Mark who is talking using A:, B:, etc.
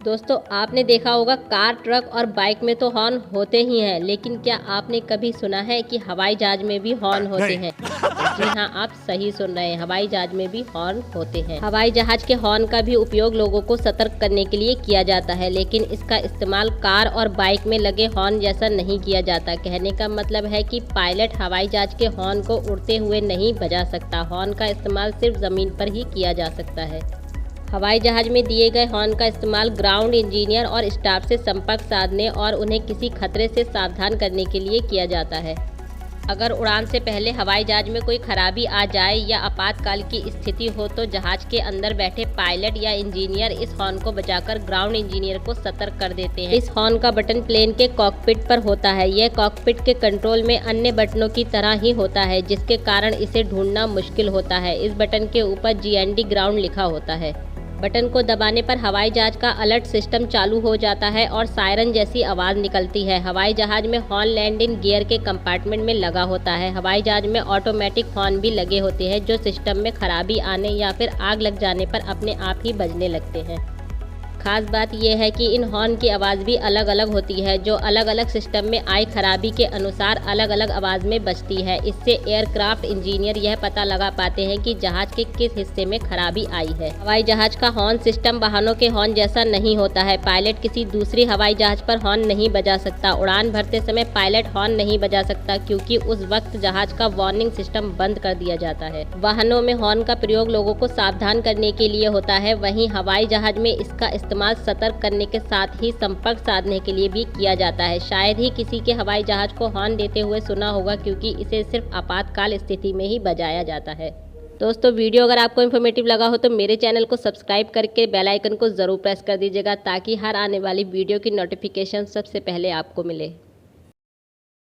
A: दोस्तों आपने देखा होगा कार, ट्रक और बाइक में तो हॉर्न होते ही हैं, लेकिन क्या आपने कभी सुना है कि हवाई जहाज में भी हॉर्न होते हैं? जी हाँ, आप सही सुन रहे हैं, हवाई जहाज में भी हॉर्न होते हैं। हवाई जहाज के हॉर्न का भी उपयोग लोगों को सतर्क करने के लिए किया जाता है, लेकिन इसका इस्तेमाल कार और बाइक में लगे हॉर्न जैसा नहीं किया जाता। कहने का मतलब है कि पायलट हवाई जहाज के हॉर्न को उड़ते हुए नहीं बजा सकता। हॉर्न का इस्तेमाल सिर्फ ज़मीन पर ही किया जा सकता है। हवाई जहाज में दिए गए हॉर्न का इस्तेमाल ग्राउंड इंजीनियर और स्टाफ से संपर्क साधने और उन्हें किसी खतरे से सावधान करने के लिए किया जाता है। अगर उड़ान से पहले हवाई जहाज में कोई खराबी आ जाए या आपातकाल की स्थिति हो तो जहाज के अंदर बैठे पायलट या इंजीनियर इस हॉर्न को बजाकर ग्राउंड इंजीनियर को सतर्क कर देते हैं। इस हॉर्न का बटन प्लेन के कॉकपिट पर होता है। यह कॉकपिट के कंट्रोल में अन्य बटनों की तरह ही होता है, जिसके कारण इसे ढूंढना मुश्किल होता है। इस बटन के ऊपर GND ग्राउंड लिखा होता है। बटन को दबाने पर हवाई जहाज का अलर्ट सिस्टम चालू हो जाता है और सायरन जैसी आवाज़ निकलती है। हवाई जहाज में हॉर्न लैंडिंग गियर के कंपार्टमेंट में लगा होता है। हवाई जहाज में ऑटोमेटिक हॉर्न भी लगे होते हैं, जो सिस्टम में खराबी आने या फिर आग लग जाने पर अपने आप ही बजने लगते हैं। खास बात यह है कि इन हॉर्न की आवाज़ भी अलग अलग होती है, जो अलग अलग सिस्टम में आई खराबी के अनुसार अलग अलग आवाज़ में बजती है। इससे एयरक्राफ्ट इंजीनियर यह पता लगा पाते हैं कि जहाज के किस हिस्से में खराबी आई है। हवाई जहाज का हॉर्न सिस्टम वाहनों के हॉर्न जैसा नहीं होता है। पायलट किसी दूसरी हवाई जहाज पर हॉर्न नहीं बजा सकता। उड़ान भरते समय पायलट हॉर्न नहीं बजा सकता, क्योंकि उस वक्त जहाज का वार्निंग सिस्टम बंद कर दिया जाता है। वाहनों में हॉर्न का प्रयोग लोगों को सावधान करने के लिए होता है, वहीं हवाई जहाज में इसका इस्तेमाल सतर्क करने के साथ ही संपर्क साधने के लिए भी किया जाता है। शायद ही किसी के हवाई जहाज को हॉर्न देते हुए सुना होगा, क्योंकि इसे सिर्फ आपातकाल स्थिति में ही बजाया जाता है। दोस्तों वीडियो अगर आपको इन्फॉर्मेटिव लगा हो तो मेरे चैनल को सब्सक्राइब करके बेल आइकन को ज़रूर प्रेस कर दीजिएगा, ताकि हर आने वाली वीडियो की नोटिफिकेशन सबसे पहले आपको मिले।